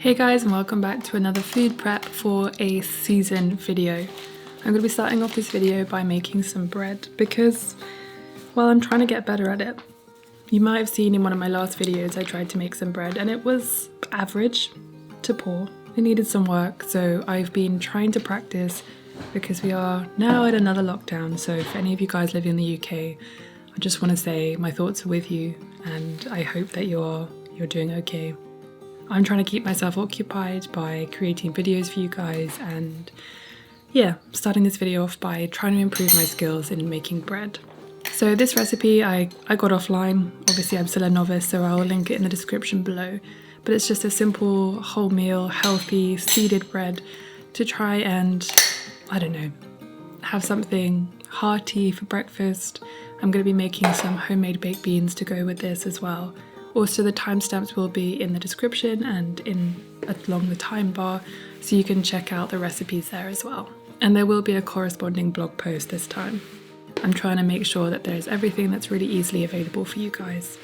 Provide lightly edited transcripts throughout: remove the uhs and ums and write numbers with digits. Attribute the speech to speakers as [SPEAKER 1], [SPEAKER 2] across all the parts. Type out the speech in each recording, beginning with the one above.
[SPEAKER 1] Hey guys, and welcome back to another food prep for a season video. I'm going to be starting off this video by making some bread because, well, I'm trying to get better at it. You might have seen in one of my last videos I tried to make some bread and it was average to poor. It needed some work, so I've been trying to practice because we are now at another lockdown. So for any of you guys living in the UK, I just want to say my thoughts are with you and I hope that you're doing okay. I'm trying to keep myself occupied by creating videos for you guys and yeah, starting this video off by trying to improve my skills in making bread. So this recipe I got offline. Obviously I'm still a novice, so I'll link it in the description below. But it's just a simple wholemeal, healthy, seeded bread to try and, I don't know, have something hearty for breakfast. I'm going to be making some homemade baked beans to go with this as well. Also, the timestamps will be in the description and along the time bar, so you can check out the recipes there as well. And there will be a corresponding blog post this time. I'm trying to make sure that there's everything that's really easily available for you guys.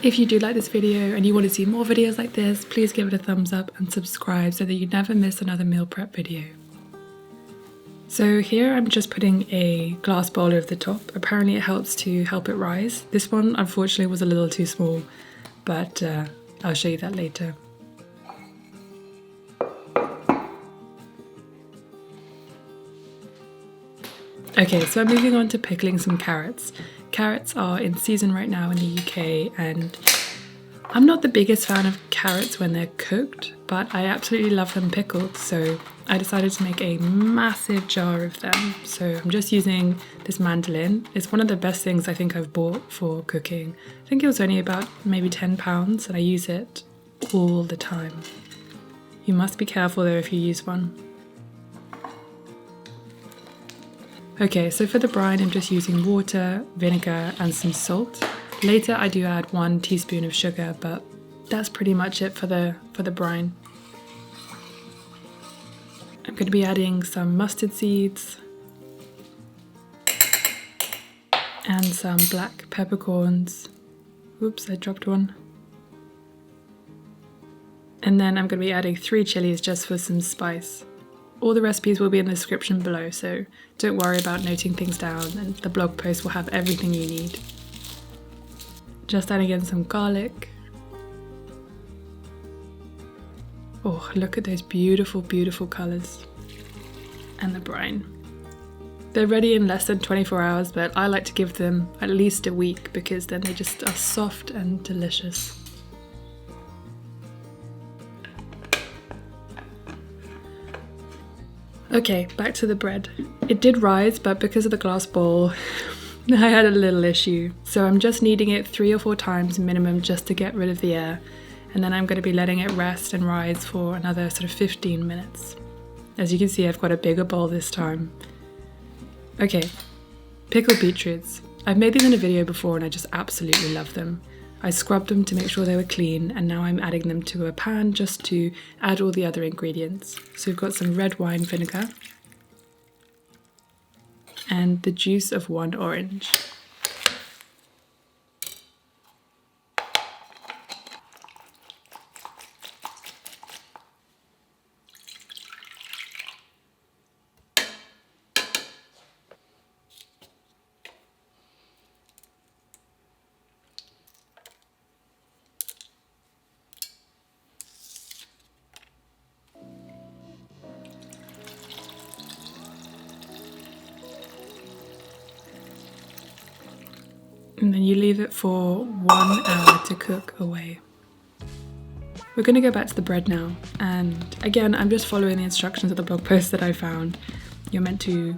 [SPEAKER 1] If you do like this video and you want to see more videos like this, please give it a thumbs up and subscribe so that you never miss another meal prep video. So here I'm just putting a glass bowl over the top. Apparently it helps to help it rise. This one unfortunately was a little too small, but I'll show you that later. Okay, so I'm moving on to pickling some carrots. Carrots are in season right now in the UK and I'm not the biggest fan of carrots when they're cooked, but I absolutely love them pickled, so I decided to make a massive jar of them. So I'm just using this mandolin. It's one of the best things I think I've bought for cooking. I think it was only about maybe £10 and I use it all the time. You must be careful though if you use one. Okay, so for the brine I'm just using water, vinegar and some salt. Later I do add 1 teaspoon of sugar, but that's pretty much it for the brine. I'm going to be adding some mustard seeds and some black peppercorns. Oops, I dropped one. And then I'm going to be adding 3 chilies just for some spice. All the recipes will be in the description below, so don't worry about noting things down, and the blog post will have everything you need. Just adding in some garlic. Oh, look at those beautiful, beautiful colours. And the brine. They're ready in less than 24 hours, but I like to give them at least a week because then they just are soft and delicious. Okay, back to the bread. It did rise, but because of the glass bowl, I had a little issue. So I'm just kneading it 3 or 4 times minimum just to get rid of the air. And then I'm going to be letting it rest and rise for another sort of 15 minutes. As you can see, I've got a bigger bowl this time. Okay, pickled beetroots. I've made these in a video before and I just absolutely love them. I scrubbed them to make sure they were clean and now I'm adding them to a pan just to add all the other ingredients. So we've got some red wine vinegar and the juice of 1 orange. And then you leave it for 1 hour to cook away. We're going to go back to the bread now, and again I'm just following the instructions of the blog post that I found. You're meant to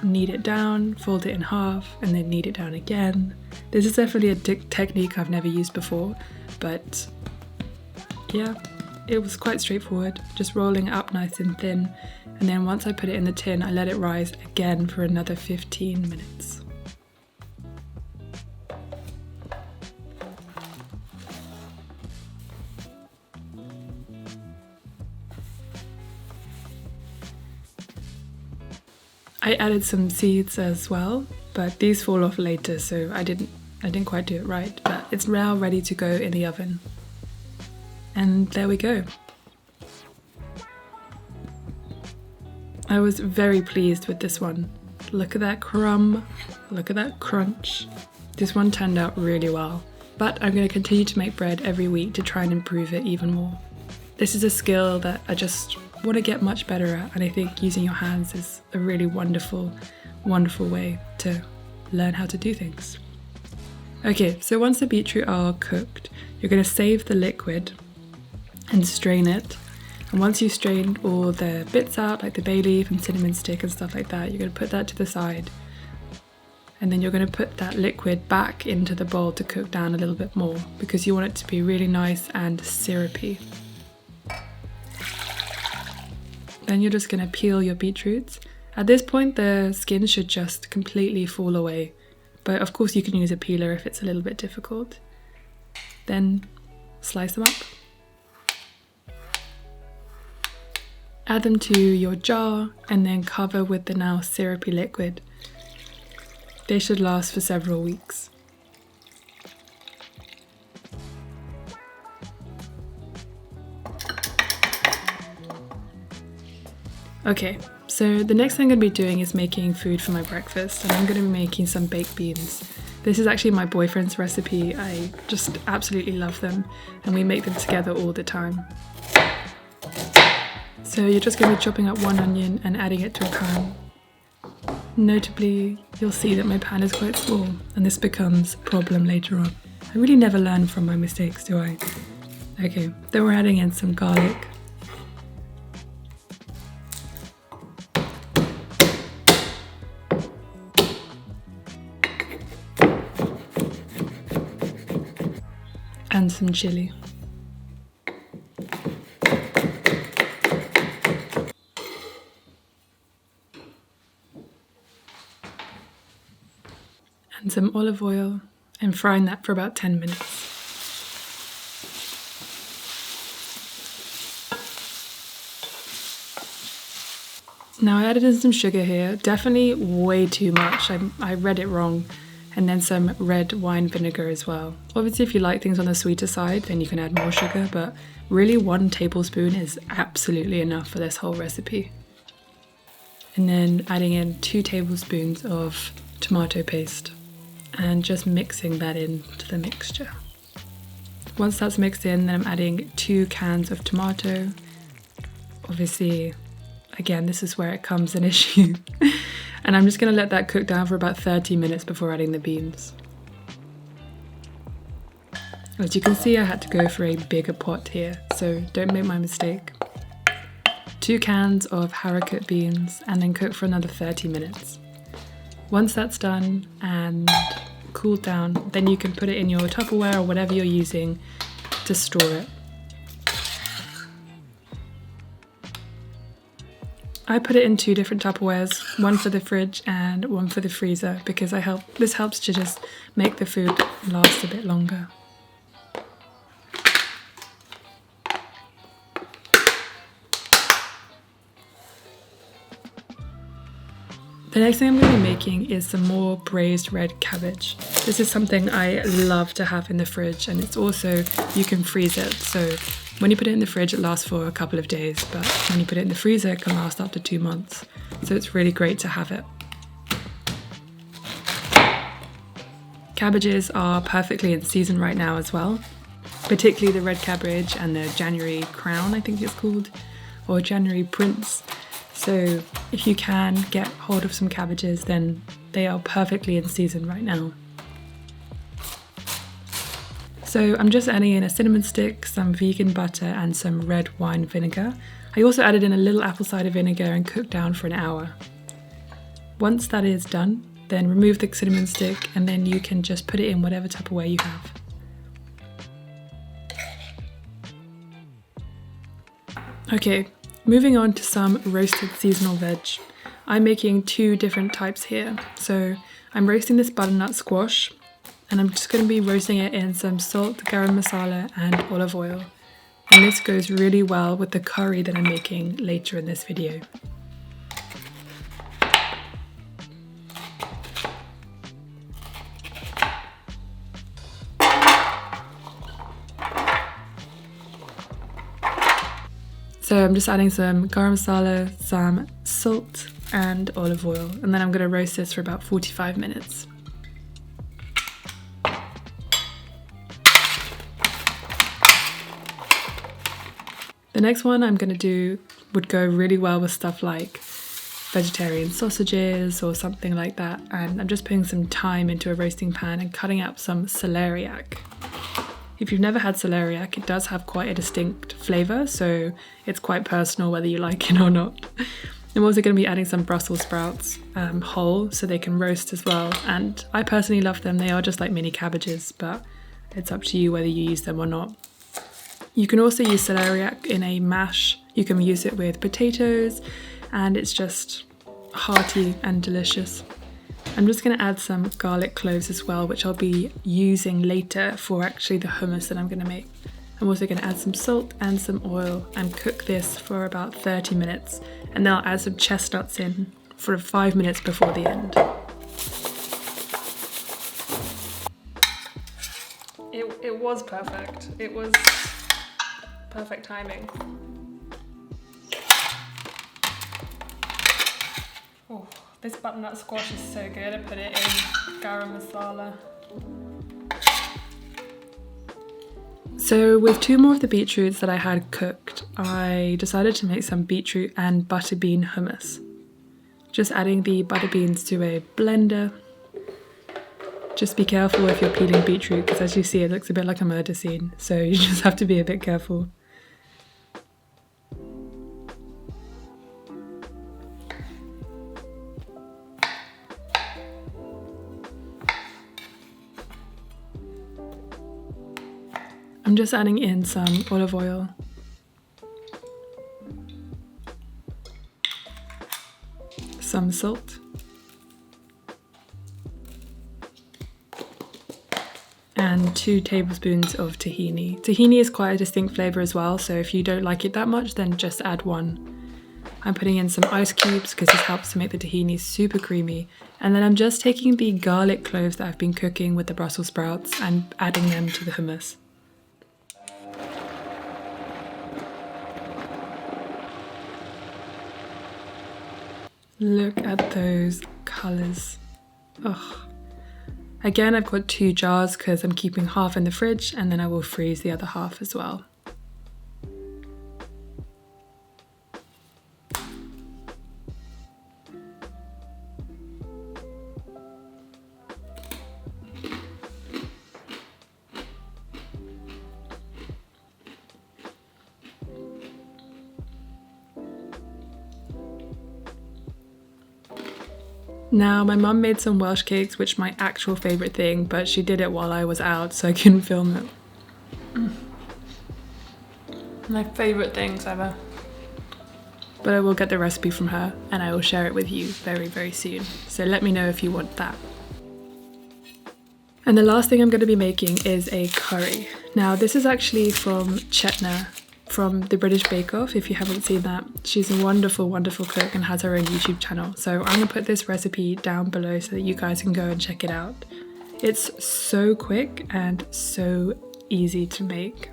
[SPEAKER 1] knead it down, fold it in half, and then knead it down again. This is definitely a technique I've never used before, but yeah, it was quite straightforward, just rolling it up nice and thin, and then once I put it in the tin I let it rise again for another 15 minutes. I added some seeds as well, but these fall off later, so I didn't quite do it right, but it's now ready to go in the oven. And there we go. I was very pleased with this one. Look at that crumb, look at that crunch. This one turned out really well, but I'm going to continue to make bread every week to try and improve it even more. This is a skill that I just want to get much better at, and I think using your hands is a really wonderful, wonderful way to learn how to do things. Okay, so once the beetroot are cooked, you're going to save the liquid and strain it. And once you've strained all the bits out, like the bay leaf and cinnamon stick and stuff like that, you're going to put that to the side. And then you're going to put that liquid back into the bowl to cook down a little bit more, because you want it to be really nice and syrupy. Then you're just going to peel your beetroots. At this point, the skin should just completely fall away. But of course you can use a peeler if it's a little bit difficult. Then slice them up. Add them to your jar and then cover with the now syrupy liquid. They should last for several weeks. Okay, so the next thing I'm going to be doing is making food for my breakfast, and I'm going to be making some baked beans. This is actually my boyfriend's recipe. I just absolutely love them, and we make them together all the time. So you're just going to be chopping up one onion and adding it to a pan. Notably, you'll see that my pan is quite small, and this becomes a problem later on. I really never learn from my mistakes, do I? Okay, then we're adding in some garlic. And some chili. And some olive oil, and frying that for about 10 minutes. Now I added in some sugar here, definitely way too much. I read it wrong. And then some red wine vinegar as well. Obviously if you like things on the sweeter side, then you can add more sugar, but really 1 tablespoon is absolutely enough for this whole recipe. And then adding in 2 tablespoons of tomato paste and just mixing that into the mixture. Once that's mixed in, then I'm adding 2 cans of tomato. Obviously, again, this is where it comes an issue. And I'm just going to let that cook down for about 30 minutes before adding the beans. As you can see, I had to go for a bigger pot here, so don't make my mistake. 2 cans of haricot beans and then cook for another 30 minutes. Once that's done and cooled down, then you can put it in your Tupperware or whatever you're using to store it. I put it in 2 different Tupperwares, one for the fridge and one for the freezer, because this helps to just make the food last a bit longer. The next thing I'm going to be making is some more braised red cabbage. This is something I love to have in the fridge, and it's also, you can freeze it, so when you put it in the fridge it lasts for a couple of days, but when you put it in the freezer it can last up to 2 months, so it's really great to have it. Cabbages are perfectly in season right now as well, particularly the red cabbage and the January crown, I think it's called, or January prince. So if you can get hold of some cabbages, then they are perfectly in season right now. So I'm just adding in a cinnamon stick, some vegan butter and some red wine vinegar. I also added in a little apple cider vinegar and cooked down for an hour. Once that is done, then remove the cinnamon stick and then you can just put it in whatever Tupperware you have. Okay, moving on to some roasted seasonal veg. I'm making 2 different types here. So I'm roasting this butternut squash, and I'm just going to be roasting it in some salt, garam masala and olive oil. And this goes really well with the curry that I'm making later in this video. So I'm just adding some garam masala, some salt and olive oil, and then I'm going to roast this for about 45 minutes. The next one I'm going to do would go really well with stuff like vegetarian sausages or something like that, and I'm just putting some thyme into a roasting pan and cutting up some celeriac. If you've never had celeriac, it does have quite a distinct flavour, so it's quite personal whether you like it or not. I'm also going to be adding some Brussels sprouts whole so they can roast as well, and I personally love them. They are just like mini cabbages, but it's up to you whether you use them or not. You can also use celeriac in a mash. You can use it with potatoes, and it's just hearty and delicious. I'm just going to add some garlic cloves as well, which I'll be using later for actually the hummus that I'm going to make. I'm also going to add some salt and some oil and cook this for about 30 minutes, and then I'll add some chestnuts in for 5 minutes before the end. It was perfect. It was perfect timing. Oh, this butternut squash is so good. I put it in garam masala. So with 2 more of the beetroots that I had cooked, I decided to make some beetroot and butterbean hummus. Just adding the butterbeans to a blender. Just be careful if you're peeling beetroot, because as you see it looks a bit like a murder scene, so you just have to be a bit careful. I'm just adding in some olive oil, some salt, and 2 tablespoons of tahini. Tahini is quite a distinct flavour as well, so if you don't like it that much, then just add 1. I'm putting in some ice cubes because this helps to make the tahini super creamy. And then I'm just taking the garlic cloves that I've been cooking with the Brussels sprouts and adding them to the hummus. Look at those colours. Ugh. Again, I've got 2 jars because I'm keeping half in the fridge, and then I will freeze the other half as well. Now, my mum made some Welsh cakes, which is my actual favourite thing, but she did it while I was out, so I couldn't film it. My favourite things ever. But I will get the recipe from her, and I will share it with you very, very soon. So let me know if you want that. And the last thing I'm going to be making is a curry. Now, this is actually from Chickpea from the British Bake Off. If you haven't seen that, she's a wonderful, wonderful cook and has her own YouTube channel. So I'm going to put this recipe down below so that you guys can go and check it out. It's so quick and so easy to make.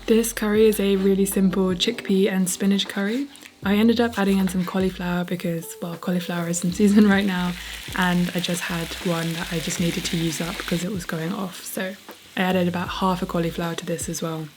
[SPEAKER 1] This curry is a really simple chickpea and spinach curry. I ended up adding in some cauliflower because, well, cauliflower is in season right now, and I just had one that I just needed to use up because it was going off. So I added about half a cauliflower to this as well.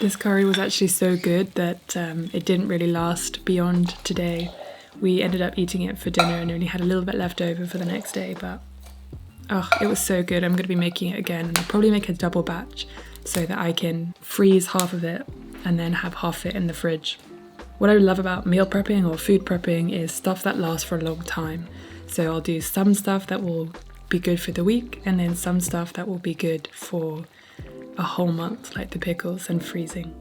[SPEAKER 1] This curry was actually so good that it didn't really last beyond today. We ended up eating it for dinner and only had a little bit left over for the next day, but oh, it was so good. I'm going to be making it again, and I'll probably make a double batch so that I can freeze half of it and then have half it in the fridge. What I love about meal prepping or food prepping is stuff that lasts for a long time. So I'll do some stuff that will be good for the week, and then some stuff that will be good for a whole month, like the pickles and freezing.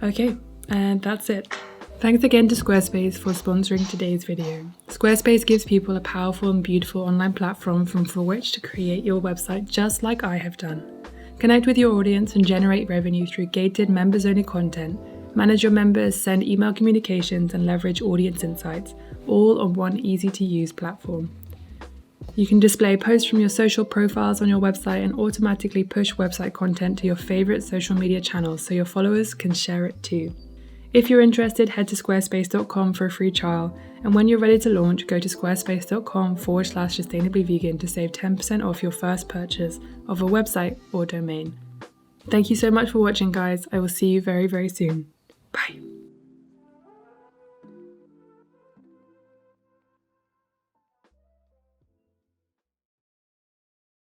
[SPEAKER 1] Okay, and that's it. Thanks again to Squarespace for sponsoring today's video. Squarespace gives people a powerful and beautiful online platform from which to create your website just like I have done. Connect with your audience and generate revenue through gated members-only content, manage your members, send email communications, and leverage audience insights, all on one easy-to-use platform. You can display posts from your social profiles on your website and automatically push website content to your favorite social media channels so your followers can share it too. If you're interested, head to squarespace.com for a free trial, and when you're ready to launch, go to squarespace.com/sustainablyvegan to save 10% off your first purchase of a website or domain. Thank you so much for watching, guys. I will see you very, very soon. Bye.